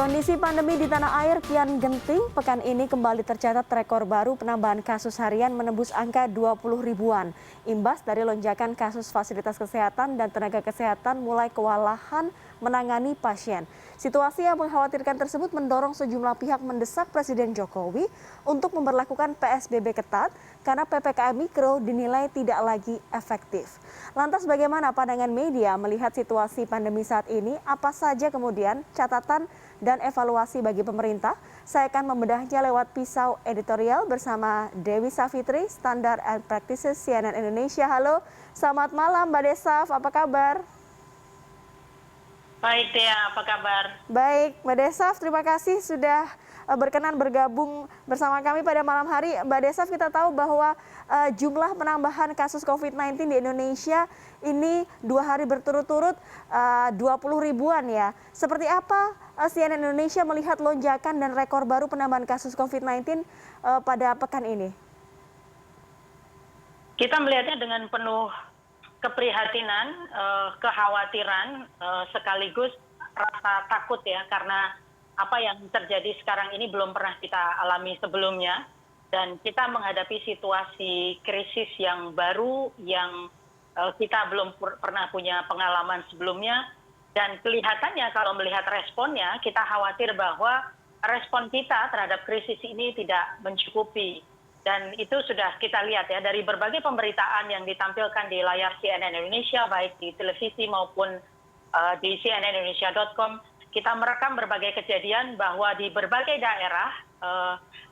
Kondisi pandemi di tanah air kian genting. Pekan ini kembali tercatat rekor baru penambahan kasus harian menembus angka 20 ribuan. Imbas dari lonjakan kasus fasilitas kesehatan dan tenaga kesehatan mulai kewalahan menangani pasien. Situasi yang mengkhawatirkan tersebut mendorong sejumlah pihak mendesak Presiden Jokowi untuk memberlakukan PSBB ketat karena PPKM Mikro dinilai tidak lagi efektif. Lantas bagaimana pandangan media melihat situasi pandemi saat ini? Apa saja kemudian catatan dan evaluasi bagi pemerintah? Saya akan membedahnya lewat pisau editorial bersama Dewi Savitri, Standard and Practices CNN Indonesia. Halo, selamat malam Mbak Desaf, apa kabar? Baik Dea, apa kabar? Baik, Mbak Desaf, terima kasih sudah berkenan bergabung bersama kami pada malam hari. Mbak Desaf, kita tahu bahwa jumlah penambahan kasus COVID-19 di Indonesia ini 2 hari berturut-turut 20 ribuan ya. Seperti apa CNN Indonesia melihat lonjakan dan rekor baru penambahan kasus COVID-19 pada pekan ini? Kita melihatnya dengan penuh keprihatinan, kekhawatiran, sekaligus rasa takut ya, karena apa yang terjadi sekarang ini belum pernah kita alami sebelumnya, dan kita menghadapi situasi krisis yang baru yang kita belum pernah punya pengalaman sebelumnya, dan kelihatannya kalau melihat responnya, kita khawatir bahwa respon kita terhadap krisis ini tidak mencukupi. Dan itu sudah kita lihat ya dari berbagai pemberitaan yang ditampilkan di layar CNN Indonesia, baik di televisi maupun di cnnindonesia.com, kita merekam berbagai kejadian bahwa di berbagai daerah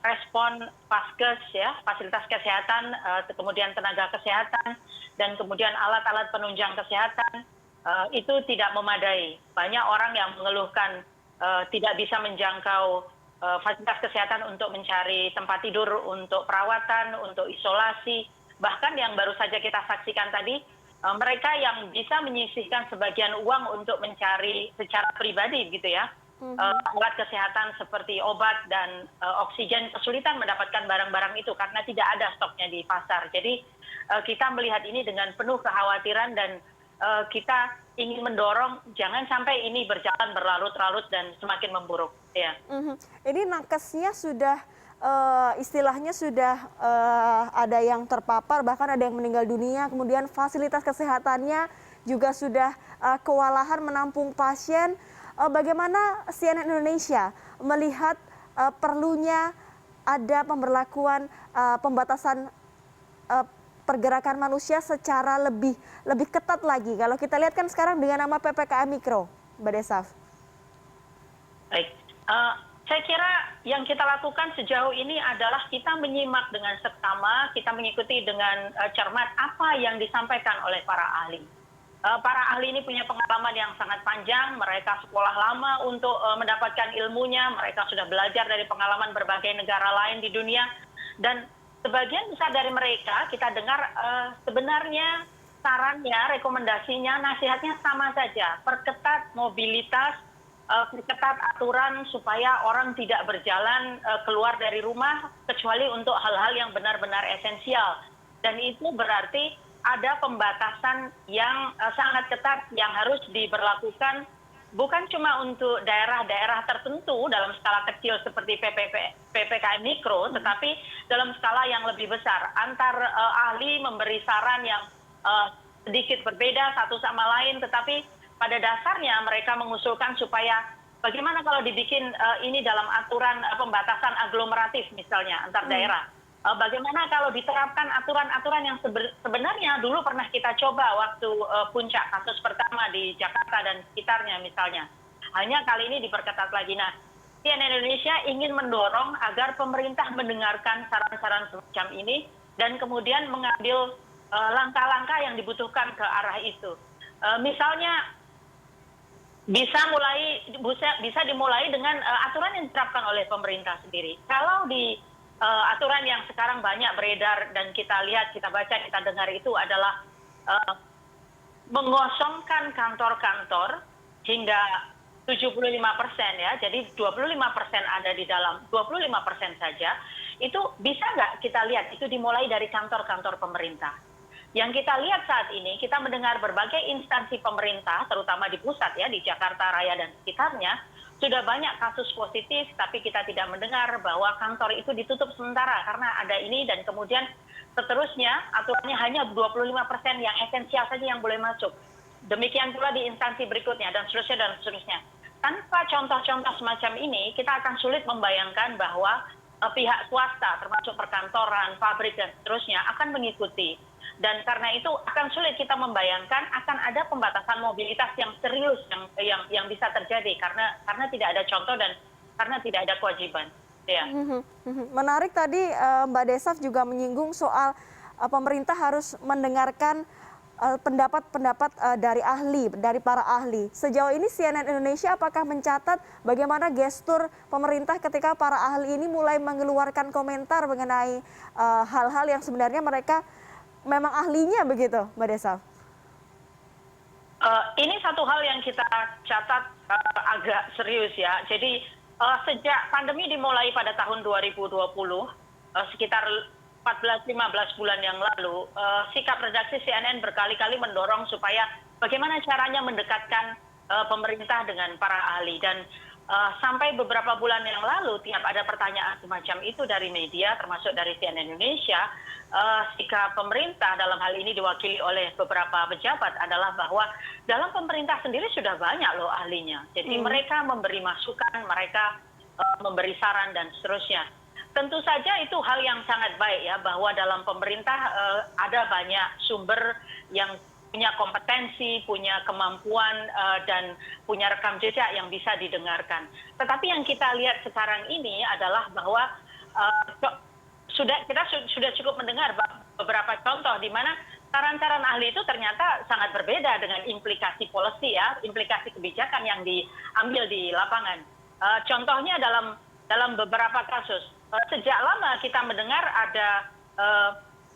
respon Paskes ya, fasilitas kesehatan, kemudian tenaga kesehatan, dan kemudian alat-alat penunjang kesehatan itu tidak memadai. Banyak orang yang mengeluhkan tidak bisa menjangkau fasilitas kesehatan untuk mencari tempat tidur, untuk perawatan, untuk isolasi. Bahkan yang baru saja kita saksikan tadi, mereka yang bisa menyisihkan sebagian uang untuk mencari secara pribadi gitu ya, alat kesehatan seperti obat dan oksigen, kesulitan mendapatkan barang-barang itu karena tidak ada stoknya di pasar. Jadi kita melihat ini dengan penuh kekhawatiran dan kita ingin mendorong jangan sampai ini berjalan berlarut-larut dan semakin memburuk. Ya. Ini nakesnya sudah istilahnya sudah ada yang terpapar, bahkan ada yang meninggal dunia. Kemudian fasilitas kesehatannya juga sudah kewalahan menampung pasien. Bagaimana CNN Indonesia melihat perlunya ada pemberlakuan pembatasan pergerakan manusia secara lebih ketat lagi. Kalau kita lihat kan sekarang dengan nama PPKM Mikro, Mbak Desaf. Baik, saya kira yang kita lakukan sejauh ini adalah kita menyimak dengan seksama, kita mengikuti dengan cermat apa yang disampaikan oleh para ahli. Para ahli ini punya pengalaman yang sangat panjang, mereka sekolah lama untuk mendapatkan ilmunya, mereka sudah belajar dari pengalaman berbagai negara lain di dunia, dan sebagian besar dari mereka kita dengar sebenarnya sarannya, rekomendasinya, nasihatnya sama saja. Perketat mobilitas, perketat aturan supaya orang tidak berjalan keluar dari rumah kecuali untuk hal-hal yang benar-benar esensial. Dan itu berarti ada pembatasan yang sangat ketat yang harus diberlakukan bukan cuma untuk daerah-daerah tertentu dalam skala kecil seperti PPKM Mikro, tetapi dalam skala yang lebih besar. Antar ahli memberi saran yang sedikit berbeda satu sama lain, tetapi pada dasarnya mereka mengusulkan supaya bagaimana kalau dibikin ini dalam aturan pembatasan aglomeratif misalnya antar daerah. Bagaimana kalau diterapkan aturan-aturan yang sebenarnya dulu pernah kita coba waktu puncak kasus pertama di Jakarta dan sekitarnya misalnya. Hanya kali ini diperketat lagi. Nah, CNN Indonesia ingin mendorong agar pemerintah mendengarkan saran-saran semacam ini dan kemudian mengambil langkah-langkah yang dibutuhkan ke arah itu. Misalnya bisa dimulai dengan aturan yang diterapkan oleh pemerintah sendiri. Kalau di aturan yang sekarang banyak beredar dan kita lihat, kita baca, kita dengar itu adalah mengosongkan kantor-kantor hingga 75% ya, jadi 25% ada di dalam, 25% saja, itu bisa nggak kita lihat, itu dimulai dari kantor-kantor pemerintah. Yang kita lihat saat ini, kita mendengar berbagai instansi pemerintah, terutama di pusat ya, di Jakarta Raya dan sekitarnya, sudah banyak kasus positif, tapi kita tidak mendengar bahwa kantor itu ditutup sementara karena ada ini, dan kemudian seterusnya aturannya hanya 25% yang esensial saja yang boleh masuk. Demikian pula di instansi berikutnya, dan seterusnya, dan seterusnya. Tanpa contoh-contoh semacam ini, kita akan sulit membayangkan bahwa pihak swasta, termasuk perkantoran, pabrik, dan seterusnya, akan mengikuti. Dan karena itu akan sulit kita membayangkan akan ada pembatasan mobilitas yang serius yang bisa terjadi karena tidak ada contoh dan karena tidak ada kewajiban. Ya. Menarik tadi Mbak Desaf juga menyinggung soal pemerintah harus mendengarkan pendapat-pendapat dari para ahli. Sejauh ini CNN Indonesia apakah mencatat bagaimana gestur pemerintah ketika para ahli ini mulai mengeluarkan komentar mengenai hal-hal yang sebenarnya mereka memang ahlinya begitu, Mbak Desaf? Ini satu hal yang kita catat agak serius ya. Jadi sejak pandemi dimulai pada tahun 2020, sekitar 14-15 bulan yang lalu, sikap redaksi CNN berkali-kali mendorong supaya bagaimana caranya mendekatkan pemerintah dengan para ahli. Dan sampai beberapa bulan yang lalu, tiap ada pertanyaan semacam itu dari media, termasuk dari CNN Indonesia, sikap pemerintah dalam hal ini diwakili oleh beberapa pejabat adalah bahwa dalam pemerintah sendiri sudah banyak loh ahlinya. Jadi mereka memberi masukan, mereka memberi saran, dan seterusnya. Tentu saja itu hal yang sangat baik ya, bahwa dalam pemerintah ada banyak sumber yang punya kompetensi, punya kemampuan, dan punya rekam jejak yang bisa didengarkan. Tetapi yang kita lihat sekarang ini adalah bahwa kita sudah cukup mendengar beberapa contoh di mana saran-saran ahli itu ternyata sangat berbeda dengan implikasi policy ya, implikasi kebijakan yang diambil di lapangan. Contohnya dalam beberapa kasus, sejak lama kita mendengar ada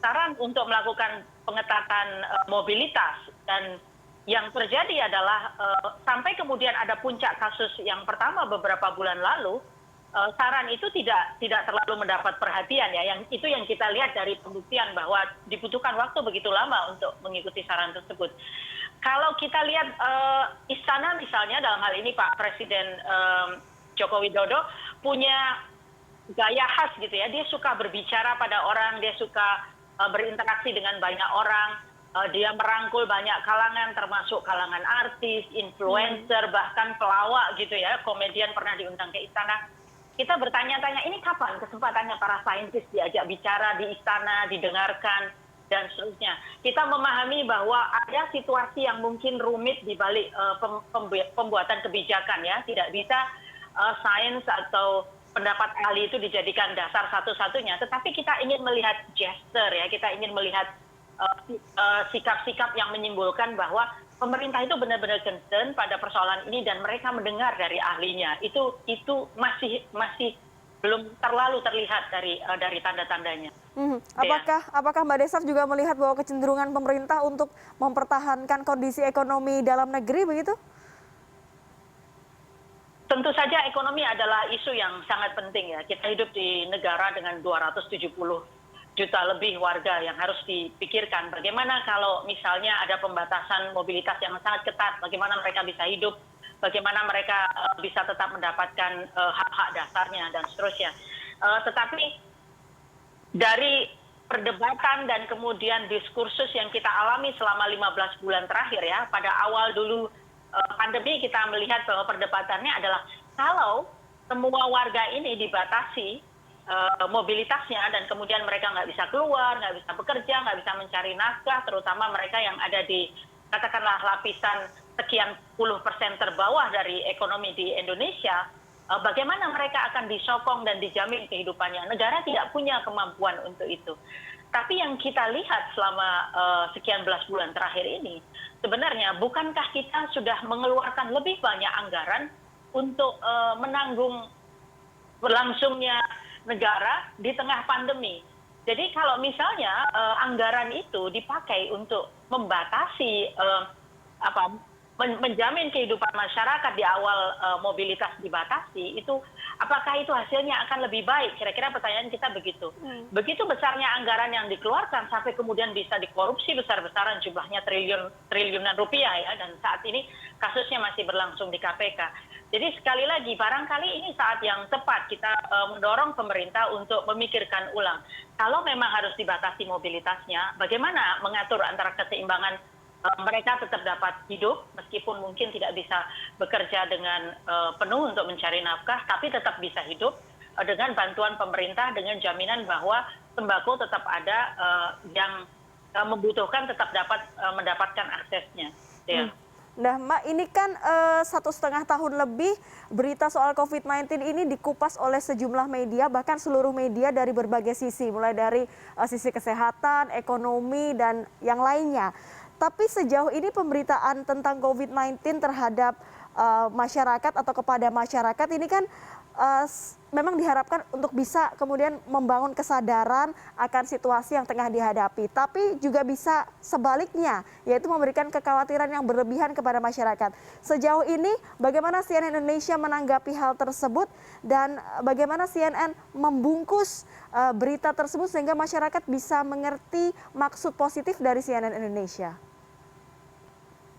saran untuk melakukan pengetatan mobilitas, dan yang terjadi adalah sampai kemudian ada puncak kasus yang pertama beberapa bulan lalu, saran itu tidak terlalu mendapat perhatian ya. Itu yang kita lihat dari pembuktian bahwa dibutuhkan waktu begitu lama untuk mengikuti saran tersebut. Kalau kita lihat istana misalnya, dalam hal ini Pak Presiden Joko Widodo punya gaya khas gitu ya. Dia suka berbicara pada orang, dia suka berinteraksi dengan banyak orang, dia merangkul banyak kalangan, termasuk kalangan artis, influencer, bahkan pelawak gitu ya, komedian pernah diundang ke istana. Kita bertanya-tanya, ini kapan kesempatannya para saintis diajak bicara di istana, didengarkan, dan seterusnya. Kita memahami bahwa ada situasi yang mungkin rumit di balik pembuatan kebijakan ya. Tidak bisa sains atau pendapat ahli itu dijadikan dasar satu-satunya. Tetapi kita ingin melihat gesture ya, kita ingin melihat sikap-sikap yang menyimpulkan bahwa pemerintah itu benar-benar concern pada persoalan ini dan mereka mendengar dari ahlinya. Itu masih belum terlalu terlihat dari tanda-tandanya. Apakah Mbak Desaf juga melihat bahwa kecenderungan pemerintah untuk mempertahankan kondisi ekonomi dalam negeri begitu? Tentu saja ekonomi adalah isu yang sangat penting ya. Kita hidup di negara dengan 270 juta lebih warga yang harus dipikirkan. Bagaimana kalau misalnya ada pembatasan mobilitas yang sangat ketat, bagaimana mereka bisa hidup, bagaimana mereka bisa tetap mendapatkan hak-hak dasarnya, dan seterusnya. Tetapi dari perdebatan dan kemudian diskursus yang kita alami selama 15 bulan terakhir ya, pada awal dulu pandemi kita melihat bahwa perdebatannya adalah kalau semua warga ini dibatasi mobilitasnya dan kemudian mereka nggak bisa keluar, nggak bisa bekerja, nggak bisa mencari nafkah, terutama mereka yang ada di katakanlah lapisan sekian puluh persen terbawah dari ekonomi di Indonesia, bagaimana mereka akan disokong dan dijamin kehidupannya. Negara tidak punya kemampuan untuk itu. Tapi yang kita lihat selama sekian belas bulan terakhir ini, sebenarnya bukankah kita sudah mengeluarkan lebih banyak anggaran untuk menanggung berlangsungnya negara di tengah pandemi. Jadi kalau misalnya anggaran itu dipakai untuk membatasi menjamin kehidupan masyarakat di awal mobilitas dibatasi, itu apakah itu hasilnya akan lebih baik? Kira-kira pertanyaan kita begitu. Begitu besarnya anggaran yang dikeluarkan sampai kemudian bisa dikorupsi besar-besaran, jumlahnya triliunan rupiah ya, dan saat ini kasusnya masih berlangsung di KPK. Jadi sekali lagi, barangkali ini saat yang tepat kita mendorong pemerintah untuk memikirkan ulang. Kalau memang harus dibatasi mobilitasnya, bagaimana mengatur antara keseimbangan mereka tetap dapat hidup, meskipun mungkin tidak bisa bekerja dengan penuh untuk mencari nafkah, tapi tetap bisa hidup dengan bantuan pemerintah, dengan jaminan bahwa sembako tetap ada yang membutuhkan tetap dapat mendapatkan aksesnya. Ya. Nah, Mbak, ini kan 1,5 tahun lebih berita soal COVID-19 ini dikupas oleh sejumlah media, bahkan seluruh media dari berbagai sisi, mulai dari sisi kesehatan, ekonomi, dan yang lainnya. Tapi sejauh ini pemberitaan tentang COVID-19 terhadap masyarakat atau kepada masyarakat ini kan memang diharapkan untuk bisa kemudian membangun kesadaran akan situasi yang tengah dihadapi. Tapi juga bisa sebaliknya, yaitu memberikan kekhawatiran yang berlebihan kepada masyarakat. Sejauh ini bagaimana CNN Indonesia menanggapi hal tersebut dan bagaimana CNN membungkus berita tersebut sehingga masyarakat bisa mengerti maksud positif dari CNN Indonesia?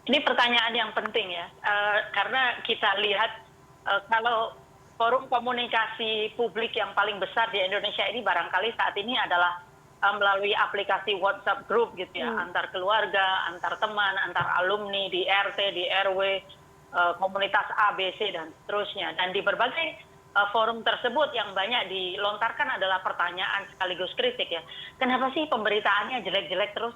Ini pertanyaan yang penting ya, karena kita lihat kalau forum komunikasi publik yang paling besar di Indonesia ini barangkali saat ini adalah melalui aplikasi WhatsApp group gitu ya, antar keluarga, antar teman, antar alumni di RT, di RW, komunitas A, B, C, dan seterusnya. Dan di berbagai forum tersebut yang banyak dilontarkan adalah pertanyaan sekaligus kritik ya. Kenapa sih pemberitaannya jelek-jelek terus?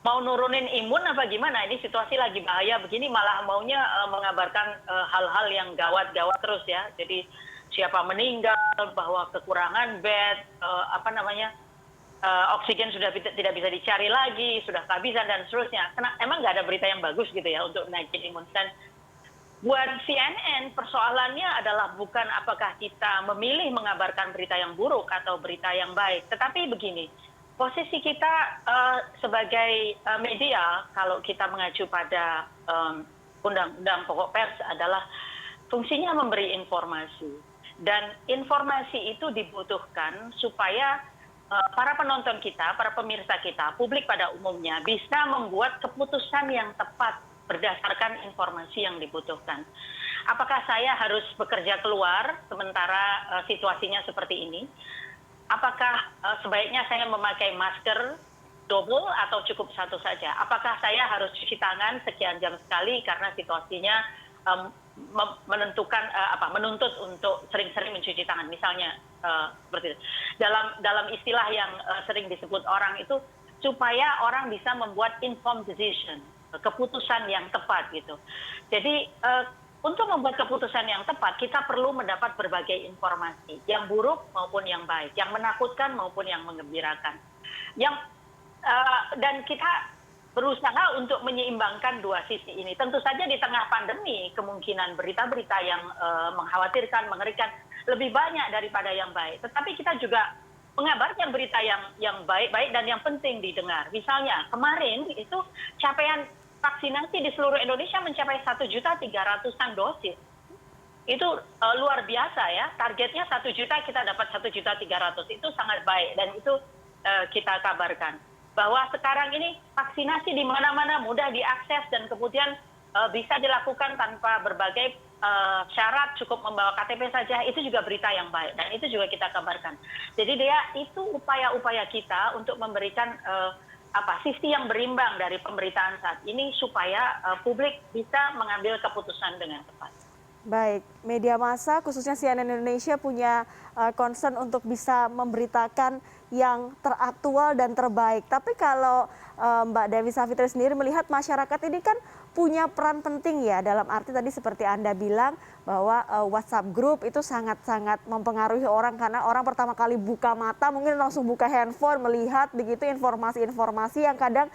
Mau nurunin imun apa gimana? Ini situasi lagi bahaya begini malah maunya mengabarkan hal-hal yang gawat-gawat terus ya. Jadi siapa meninggal, bahwa kekurangan bed, oksigen sudah tidak bisa dicari lagi, sudah kehabisan dan seterusnya. Emang nggak ada berita yang bagus gitu ya untuk naikin imun. Dan buat CNN persoalannya adalah bukan apakah kita memilih mengabarkan berita yang buruk atau berita yang baik, tetapi begini. Posisi kita sebagai media, kalau kita mengacu pada Undang-Undang Pokok Pers adalah fungsinya memberi informasi. Dan informasi itu dibutuhkan supaya para penonton kita, para pemirsa kita, publik pada umumnya bisa membuat keputusan yang tepat berdasarkan informasi yang dibutuhkan. Apakah saya harus bekerja keluar sementara situasinya seperti ini? Apakah sebaiknya saya memakai masker double atau cukup satu saja? Apakah saya harus cuci tangan sekian jam sekali karena situasinya menuntut untuk sering-sering mencuci tangan, misalnya seperti itu. Dalam istilah yang sering disebut orang itu supaya orang bisa membuat informed decision, keputusan yang tepat gitu. Jadi untuk membuat keputusan yang tepat, kita perlu mendapat berbagai informasi, yang buruk maupun yang baik, yang menakutkan maupun yang menggembirakan. Dan kita berusaha untuk menyeimbangkan dua sisi ini. Tentu saja di tengah pandemi, kemungkinan berita-berita yang mengkhawatirkan, mengerikan, lebih banyak daripada yang baik. Tetapi kita juga mengabarkan berita yang baik-baik dan yang penting didengar. Misalnya, kemarin itu capaian vaksinasi di seluruh Indonesia mencapai 1.300.000-an dosis. Itu luar biasa ya. Targetnya 1 juta, kita dapat 1.300.000. Itu sangat baik dan itu kita kabarkan. Bahwa sekarang ini vaksinasi di mana-mana mudah diakses dan kemudian bisa dilakukan tanpa berbagai syarat, cukup membawa KTP saja. Itu juga berita yang baik dan itu juga kita kabarkan. Jadi itu upaya-upaya kita untuk memberikan sisi yang berimbang dari pemberitaan saat ini supaya publik bisa mengambil keputusan dengan tepat. Baik, media massa khususnya CNN Indonesia punya concern untuk bisa memberitakan yang teraktual dan terbaik. Tapi kalau Mbak Dewi Savitri sendiri melihat masyarakat ini kan punya peran penting ya, dalam arti tadi seperti Anda bilang bahwa WhatsApp group itu sangat-sangat mempengaruhi orang karena orang pertama kali buka mata mungkin langsung buka handphone melihat begitu informasi-informasi yang kadang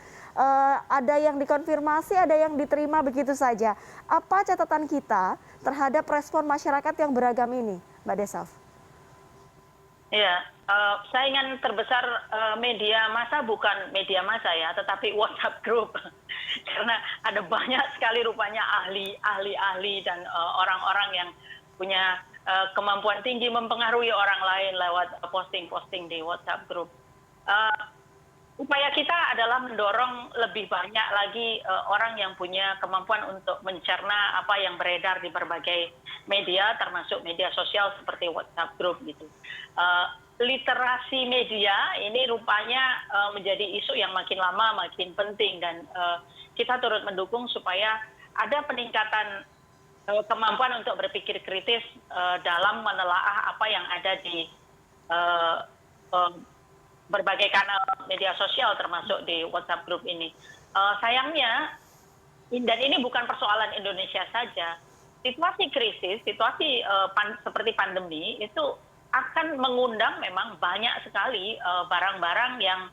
ada yang dikonfirmasi, ada yang diterima begitu saja. Apa catatan kita terhadap respon masyarakat yang beragam ini, Mbak Desaf? Ya, saingan terbesar media massa bukan media massa ya, tetapi WhatsApp group. Karena ada banyak sekali rupanya ahli dan orang-orang yang punya kemampuan tinggi mempengaruhi orang lain lewat posting-posting di WhatsApp group. upaya kita adalah mendorong lebih banyak lagi orang yang punya kemampuan untuk mencerna apa yang beredar di berbagai media, termasuk media sosial seperti WhatsApp Group gitu. Literasi media ini rupanya menjadi isu yang makin lama makin penting, dan kita turut mendukung supaya ada peningkatan kemampuan untuk berpikir kritis dalam menelaah apa yang ada di eh, eh, berbagai kanal media sosial termasuk di WhatsApp Group ini. Sayangnya, dan ini bukan persoalan Indonesia saja, situasi krisis, situasi seperti pandemi itu akan mengundang memang banyak sekali barang-barang yang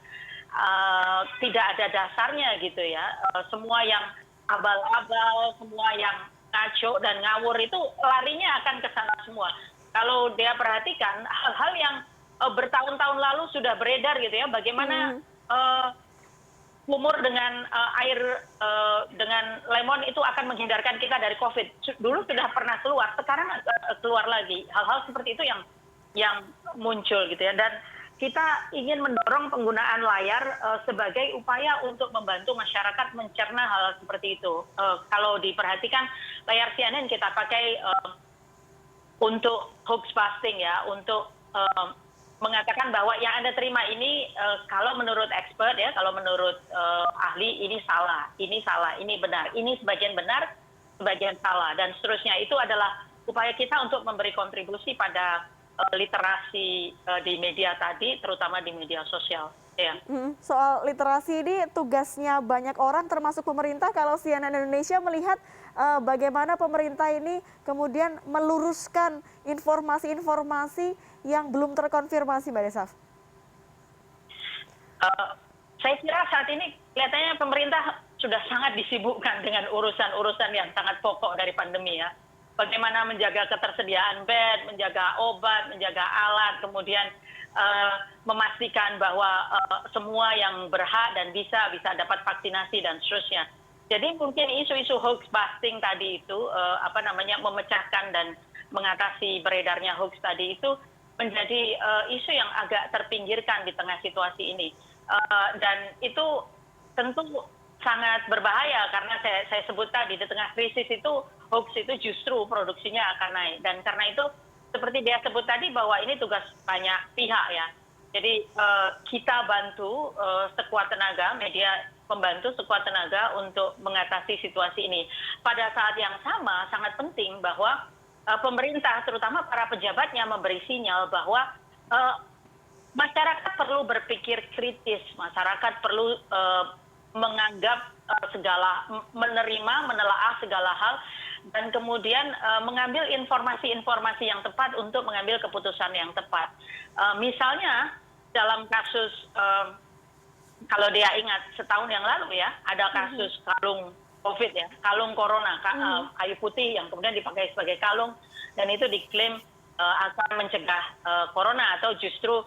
tidak ada dasarnya gitu ya. Semua yang abal-abal, semua yang ngaco dan ngawur itu larinya akan ke sana semua. Kalau dia perhatikan hal-hal yang bertahun-tahun lalu sudah beredar gitu ya, bagaimana kumur dengan air dengan lemon itu akan menghindarkan kita dari COVID. Dulu sudah pernah keluar, sekarang keluar lagi. Hal-hal seperti itu yang muncul gitu ya. Dan kita ingin mendorong penggunaan layar sebagai upaya untuk membantu masyarakat mencerna hal seperti itu. Kalau diperhatikan layar CNN kita pakai untuk hoax busting ya, untuk mengatakan bahwa yang Anda terima ini kalau menurut expert ya, kalau menurut ahli ini salah, ini benar, ini sebagian benar, sebagian salah, dan seterusnya. Itu adalah upaya kita untuk memberi kontribusi pada literasi di media tadi, terutama di media sosial. Ya. Soal literasi ini tugasnya banyak orang termasuk pemerintah. Kalau CNN Indonesia melihat bagaimana pemerintah ini kemudian meluruskan informasi-informasi yang belum terkonfirmasi, Mbak Desaf. Saya kira saat ini kelihatannya pemerintah sudah sangat disibukkan dengan urusan-urusan yang sangat pokok dari pandemi ya. Bagaimana menjaga ketersediaan bed, menjaga obat, menjaga alat, kemudian memastikan bahwa semua yang berhak dan bisa dapat vaksinasi dan seterusnya. Jadi mungkin isu-isu hoax busting tadi itu memecahkan dan mengatasi beredarnya hoax tadi itu menjadi isu yang agak terpinggirkan di tengah situasi ini. Dan itu tentu sangat berbahaya karena saya sebut tadi di tengah krisis itu hoax itu justru produksinya akan naik. Dan karena itu seperti dia sebut tadi bahwa ini tugas banyak pihak ya. Jadi kita bantu sekuat tenaga, media membantu sekuat tenaga untuk mengatasi situasi ini. Pada saat yang sama sangat penting bahwa pemerintah terutama para pejabatnya memberi sinyal bahwa masyarakat perlu berpikir kritis, masyarakat perlu menganggap menerima, menelaah segala hal, dan kemudian mengambil informasi-informasi yang tepat untuk mengambil keputusan yang tepat. Misalnya dalam kasus, kalau dia ingat setahun yang lalu ya, ada kasus kalung COVID ya, kalung corona, kayu putih yang kemudian dipakai sebagai kalung, dan itu diklaim akan mencegah corona atau justru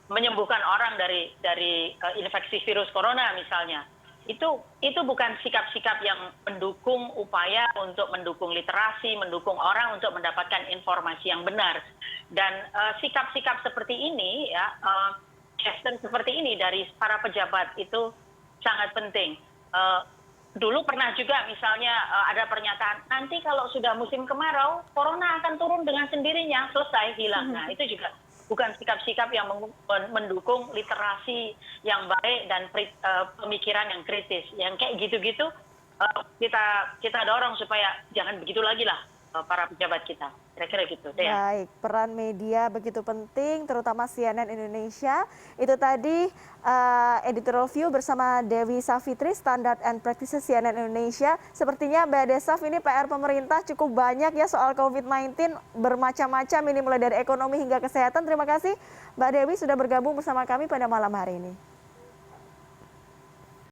menyembuhkan orang dari infeksi virus corona misalnya. Itu bukan sikap-sikap yang mendukung upaya untuk mendukung literasi, mendukung orang untuk mendapatkan informasi yang benar. Dan sikap-sikap seperti ini ya, gesture seperti ini dari para pejabat itu sangat penting. Dulu pernah juga misalnya ada pernyataan nanti kalau sudah musim kemarau corona akan turun dengan sendirinya, selesai, hilang. Nah itu juga bukan sikap-sikap yang mendukung literasi yang baik dan pemikiran yang kritis. Yang kayak gitu-gitu kita dorong supaya jangan begitu lagi lah para pejabat kita. Kira-kira gitu. Baik, peran media begitu penting, terutama CNN Indonesia. Itu tadi editorial view bersama Dewi Savitri, Standard and Practices CNN Indonesia. Sepertinya Mbak Desaf ini PR pemerintah cukup banyak ya soal COVID-19, bermacam-macam, ini mulai dari ekonomi hingga kesehatan. Terima kasih Mbak Dewi sudah bergabung bersama kami pada malam hari ini.